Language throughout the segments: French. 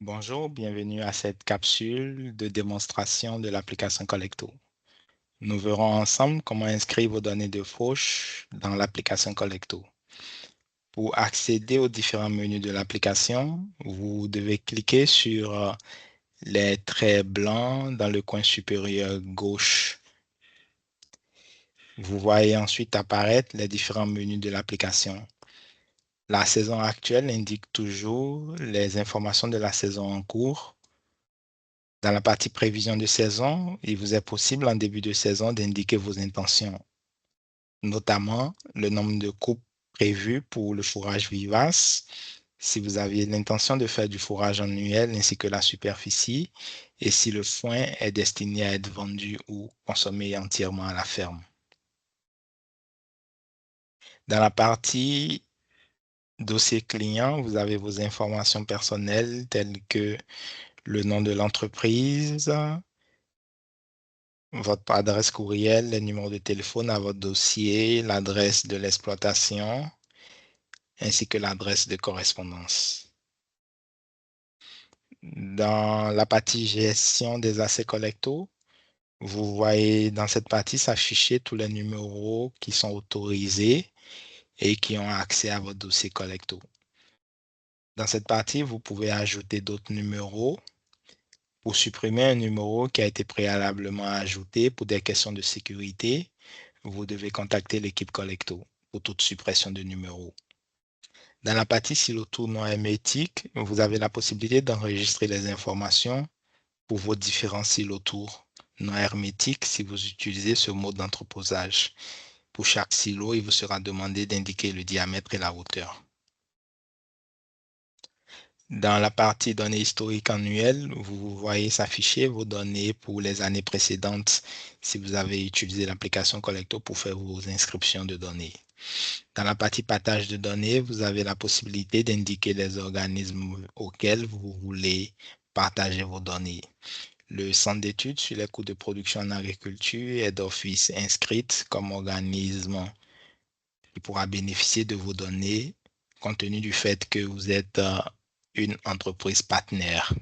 Bonjour, bienvenue à cette capsule de démonstration de l'application Collecto. Nous verrons ensemble comment inscrire vos données de fauche dans l'application Collecto. Pour accéder aux différents menus de l'application, vous devez cliquer sur les traits blancs dans le coin supérieur gauche. Vous voyez ensuite apparaître les différents menus de l'application. La saison actuelle indique toujours les informations de la saison en cours. Dans la partie prévision de saison, il vous est possible en début de saison d'indiquer vos intentions, notamment le nombre de coupes prévues pour le fourrage vivace, si vous aviez l'intention de faire du fourrage annuel ainsi que la superficie, et si le foin est destiné à être vendu ou consommé entièrement à la ferme. Dans la partie dossier client, vous avez vos informations personnelles telles que le nom de l'entreprise, votre adresse courriel, le numéro de téléphone à votre dossier, l'adresse de l'exploitation, ainsi que l'adresse de correspondance. Dans la partie gestion des accès collecto, vous voyez dans cette partie s'afficher tous les numéros qui sont autorisés et qui ont accès à votre dossier collecto. Dans cette partie, vous pouvez ajouter d'autres numéros. Pour supprimer un numéro qui a été préalablement ajouté pour des questions de sécurité, vous devez contacter l'équipe Collecto pour toute suppression de numéro. Dans la partie silotour non hermétique, vous avez la possibilité d'enregistrer les informations pour vos différents silotours non hermétiques si vous utilisez ce mode d'entreposage. Pour chaque silo, il vous sera demandé d'indiquer le diamètre et la hauteur. Dans la partie données historiques annuelles, vous voyez s'afficher vos données pour les années précédentes si vous avez utilisé l'application Collecto pour faire vos inscriptions de données. Dans la partie partage de données, vous avez la possibilité d'indiquer les organismes auxquels vous voulez partager vos données. Le Centre d'études sur les coûts de production en agriculture est d'office inscrite comme organisme qui pourra bénéficier de vos données compte tenu du fait que vous êtes une entreprise partenaire.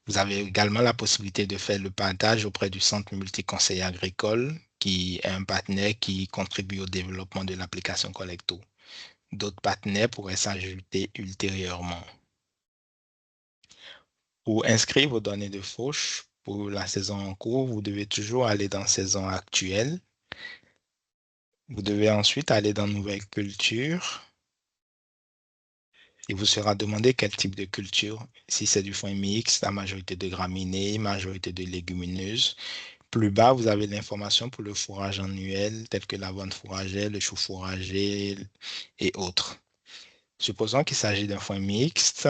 Vous avez également la possibilité de faire le partage auprès du Centre multiconseil agricole, qui est un partenaire qui contribue au développement de l'application Collecto. D'autres partenaires pourraient s'ajouter ultérieurement. Pour inscrire vos données de fauche pour la saison en cours, vous devez toujours aller dans saison actuelle. Vous devez ensuite aller dans nouvelle culture. Il vous sera demandé quel type de culture. Si c'est du foin mixte, la majorité de graminées, majorité de légumineuses. Plus bas, vous avez l'information pour le fourrage annuel, tel que l'avoine fourragère, le chou fourragé et autres. Supposons qu'il s'agit d'un foin mixte,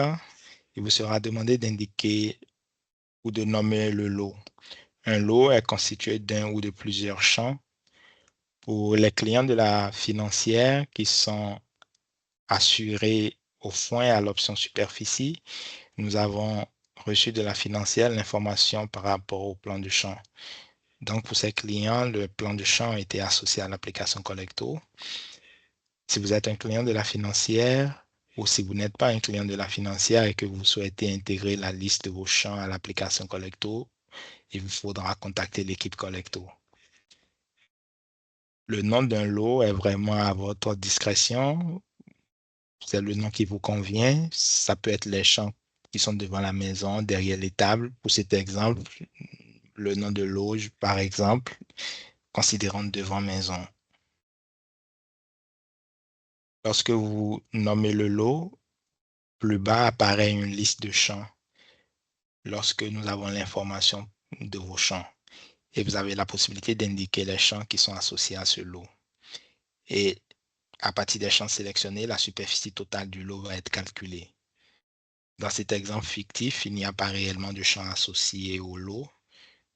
il vous sera demandé d'indiquer ou de nommer le lot. Un lot est constitué d'un ou de plusieurs champs. Pour les clients de la financière qui sont assurés au foin à l'option superficie, nous avons reçu de la financière l'information par rapport au plan de champ. Donc, pour ces clients, le plan de champ a été associé à l'application Collecto. Si vous êtes un client de la financière ou si vous n'êtes pas un client de la financière et que vous souhaitez intégrer la liste de vos champs à l'application Collecto, il vous faudra contacter l'équipe Collecto. Le nom d'un lot est vraiment à votre discrétion. C'est le nom qui vous convient. Ça peut être les champs qui sont devant la maison, derrière les tables. Pour cet exemple, le nom de loge, par exemple, considérons devant maison. Lorsque vous nommez le lot, plus bas apparaît une liste de champs lorsque nous avons l'information de vos champs. Et vous avez la possibilité d'indiquer les champs qui sont associés à ce lot. Et à partir des champs sélectionnés, la superficie totale du lot va être calculée. Dans cet exemple fictif, il n'y a pas réellement de champs associés au lot.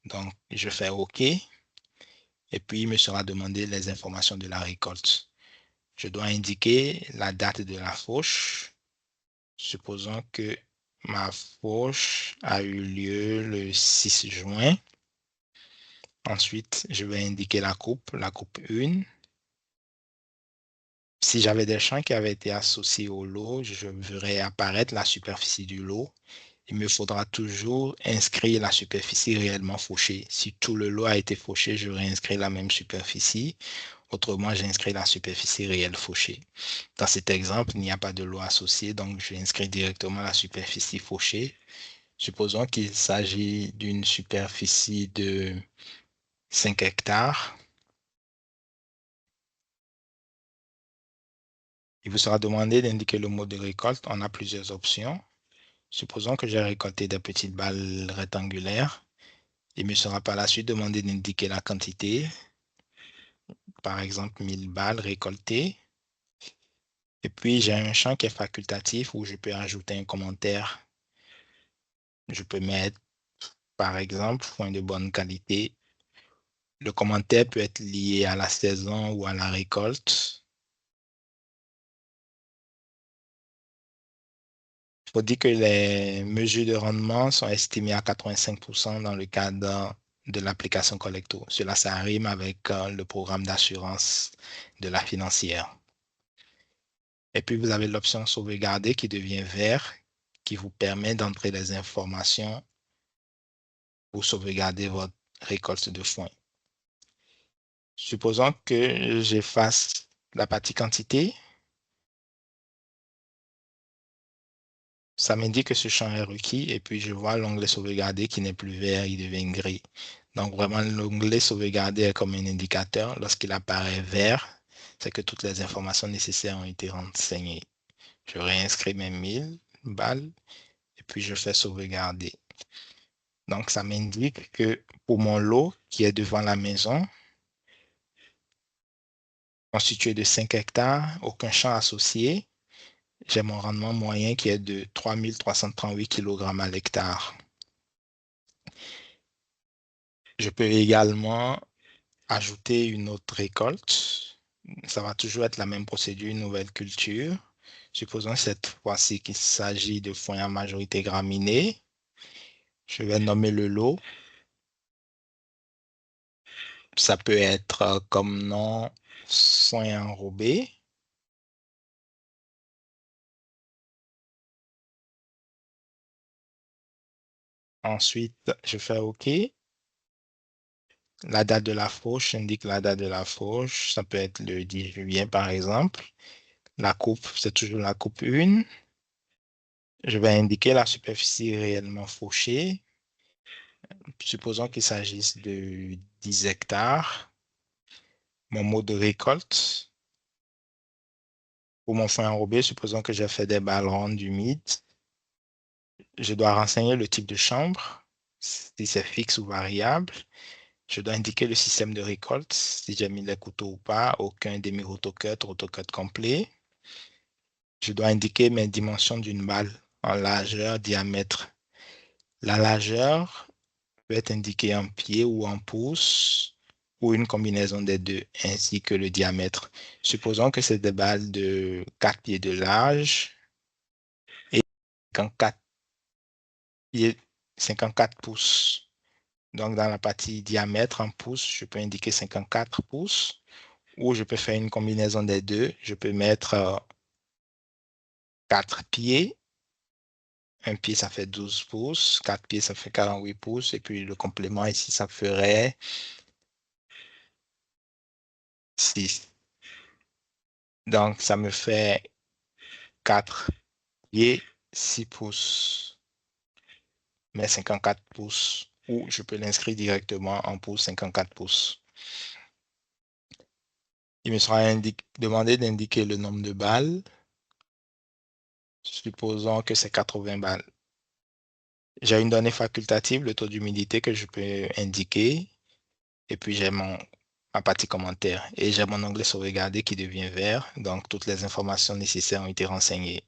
Donc, je fais OK. Et puis, il me sera demandé les informations de la récolte. Je dois indiquer la date de la fauche. Supposons que ma fauche a eu lieu le 6 juin. Ensuite, je vais indiquer la coupe 1. Si j'avais des champs qui avaient été associés au lot, je verrais apparaître la superficie du lot il me faudra toujours inscrire la superficie réellement fauchée. Si tout le lot a été fauché, je réinscris la même superficie. Autrement, j'inscris la superficie réelle fauchée. Dans cet exemple, il n'y a pas de lot associé, donc je inscris directement la superficie fauchée. Supposons qu'il s'agit d'une superficie de 5 hectares. Il vous sera demandé d'indiquer le mode de récolte. On a plusieurs options. Supposons que j'ai récolté des petites balles rectangulaires. Il me sera par la suite demandé d'indiquer la quantité. Par exemple, 1000 balles récoltées. Et puis, j'ai un champ qui est facultatif où je peux ajouter un commentaire. Je peux mettre, par exemple, foin de bonne qualité. Le commentaire peut être lié à la saison ou à la récolte. Il faut dire que les mesures de rendement sont estimées à 85% dans le cadre de l'application Collecto. Cela, ça rime avec le programme d'assurance de la financière. Et puis, vous avez l'option sauvegarder qui devient vert, qui vous permet d'entrer les informations pour sauvegarder votre récolte de foin. Supposons que j'efface la partie quantité. Ça m'indique que ce champ est requis et puis je vois l'onglet sauvegarder qui n'est plus vert, il devient gris. Donc vraiment, l'onglet sauvegarder est comme un indicateur. Lorsqu'il apparaît vert, c'est que toutes les informations nécessaires ont été renseignées. Je réinscris mes 1000 balles et puis je fais sauvegarder. Donc ça m'indique que pour mon lot qui est devant la maison, constitué de 5 hectares, aucun champ associé, j'ai mon rendement moyen qui est de 3338 kg à l'hectare. Je peux également ajouter une autre récolte. Ça va toujours être la même procédure, une nouvelle culture. Supposons cette fois-ci qu'il s'agit de foin à majorité graminée. Je vais nommer le lot. Ça peut être comme nom foin enrobé. Ensuite, je fais OK. La date de la fauche indique la date de la fauche. Ça peut être le 10 juillet, par exemple. La coupe, c'est toujours la coupe 1. Je vais indiquer la superficie réellement fauchée. Supposons qu'il s'agisse de 10 hectares. Mon mode de récolte. Pour mon foin enrobé, supposons que j'ai fait des balles rondes humides. Je dois renseigner le type de chambre, si c'est fixe ou variable. Je dois indiquer le système de récolte, si j'ai mis les couteaux ou pas, aucun demi-rotocut, rotocut complet. Je dois indiquer mes dimensions d'une balle en largeur, diamètre. La largeur peut être indiquée en pieds ou en pouces ou une combinaison des deux, ainsi que le diamètre. Supposons que c'est des balles de 4 pieds de large et 54 pieds, 54 pouces. Donc, dans la partie diamètre en pouces, je peux indiquer 54 pouces ou je peux faire une combinaison des deux. Je peux mettre 4 pieds. Un pied, ça fait 12 pouces. 4 pieds, ça fait 48 pouces. Et puis, le complément ici, ça ferait 6. Donc, ça me fait 4 pieds, 6 pouces, mais 54 pouces. Ou je peux l'inscrire directement en pouces, 54 pouces. Il me sera demandé d'indiquer le nombre de balles. Supposons que c'est 80 balles. J'ai une donnée facultative, le taux d'humidité que je peux indiquer. Et puis, j'ai ma partie commentaire. Et j'ai mon onglet sauvegarder qui devient vert. Donc, toutes les informations nécessaires ont été renseignées.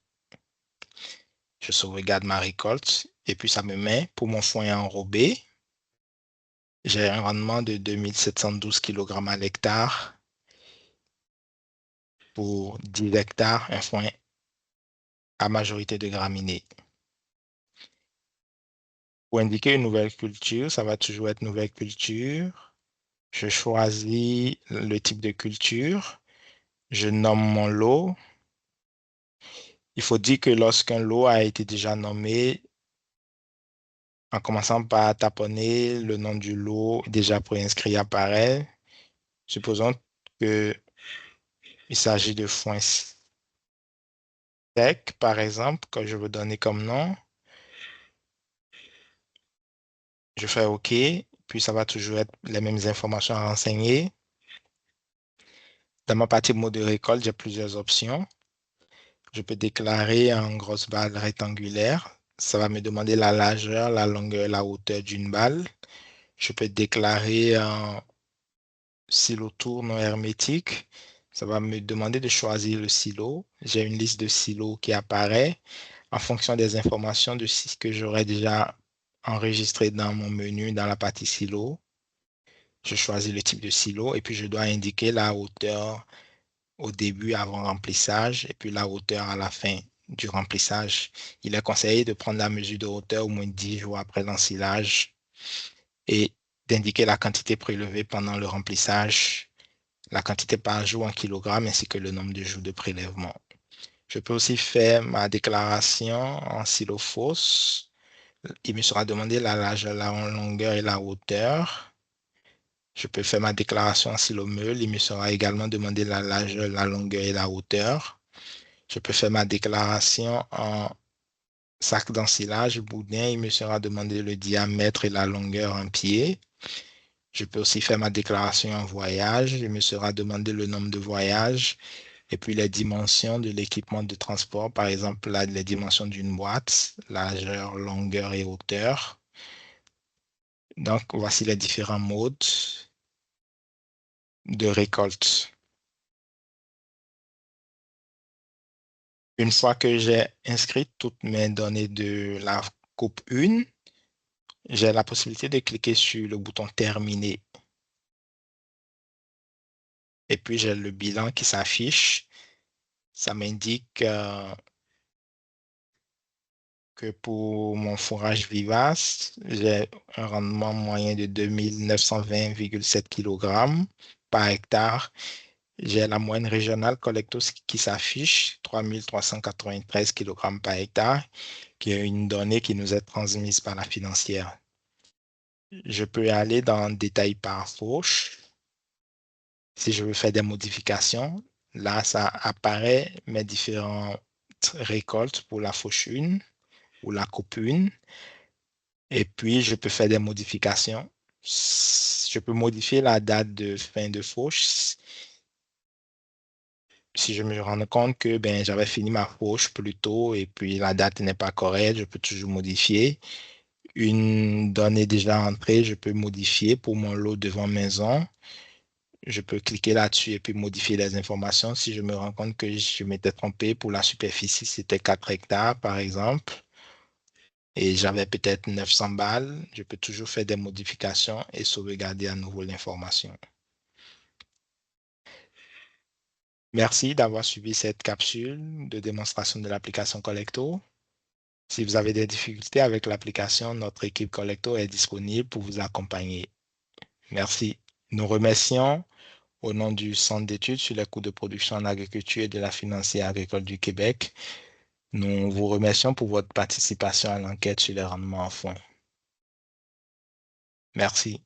Je sauvegarde ma récolte. Et puis, ça me met pour mon foin enrobé. J'ai un rendement de 2712 kg à l'hectare. Pour 10 hectares, un foin à majorité de graminées. Pour indiquer une nouvelle culture, ça va toujours être nouvelle culture. Je choisis le type de culture. Je nomme mon lot. Il faut dire que lorsqu'un lot a été déjà nommé, En commençant par taponner le nom du lot déjà préinscrit apparaît. Supposons qu'il s'agit de foin sec, par exemple, que je veux donner comme nom. Je fais OK, puis ça va toujours être les mêmes informations à renseigner. Dans ma partie mode de récolte, j'ai plusieurs options. Je peux déclarer en grosse balle rectangulaire. Ça va me demander la largeur, la longueur, la hauteur d'une balle. Je peux déclarer en silo tour non hermétique. Ça va me demander de choisir le silo. J'ai une liste de silos qui apparaît en fonction des informations de ce que j'aurais déjà enregistré dans mon menu dans la partie silo. Je choisis le type de silo et puis je dois indiquer la hauteur au début avant remplissage et puis la hauteur à la fin du remplissage. Il est conseillé de prendre la mesure de hauteur au moins 10 jours après l'ensilage et d'indiquer la quantité prélevée pendant le remplissage, la quantité par jour en kilogrammes ainsi que le nombre de jours de prélèvement. Je peux aussi faire ma déclaration en silo fausse. Il me sera demandé la largeur, la longueur et la hauteur. Je peux faire ma déclaration en silo meule. Il me sera également demandé la largeur, la longueur et la hauteur. Je peux faire ma déclaration en sac d'ensilage boudin. Il me sera demandé le diamètre et la longueur en pied. Je peux aussi faire ma déclaration en voyage. Il me sera demandé le nombre de voyages et puis les dimensions de l'équipement de transport. Par exemple, là, les dimensions d'une boîte, largeur, longueur et hauteur. Donc, voici les différents modes de récolte. Une fois que j'ai inscrit toutes mes données de la coupe 1, j'ai la possibilité de cliquer sur le bouton terminer. Et puis, j'ai le bilan qui s'affiche. Ça m'indique que pour mon fourrage vivace, j'ai un rendement moyen de 2920,7 kg par hectare. J'ai la moyenne régionale collectos qui s'affiche, 3393 kg par hectare, qui est une donnée qui nous est transmise par la financière. Je peux aller dans détail par fauche. Si je veux faire des modifications, là, ça apparaît mes différentes récoltes pour la fauche 1 ou la coupe 1. Et puis, je peux faire des modifications. Je peux modifier la date de fin de fauche. Si je me rends compte que ben, j'avais fini ma fauche plus tôt et puis la date n'est pas correcte, je peux toujours modifier. Une donnée déjà entrée, je peux modifier pour mon lot devant maison. Je peux cliquer là-dessus et puis modifier les informations. Si je me rends compte que je m'étais trompé pour la superficie, c'était 4 hectares par exemple, et j'avais peut-être 900 balles, je peux toujours faire des modifications et sauvegarder à nouveau l'information. Merci d'avoir suivi cette capsule de démonstration de l'application Collecto. Si vous avez des difficultés avec l'application, notre équipe Collecto est disponible pour vous accompagner. Merci. Nous remercions au nom du Centre d'études sur les coûts de production en agriculture et de la financière agricole du Québec. Nous vous remercions pour votre participation à l'enquête sur les rendements en fonds. Merci.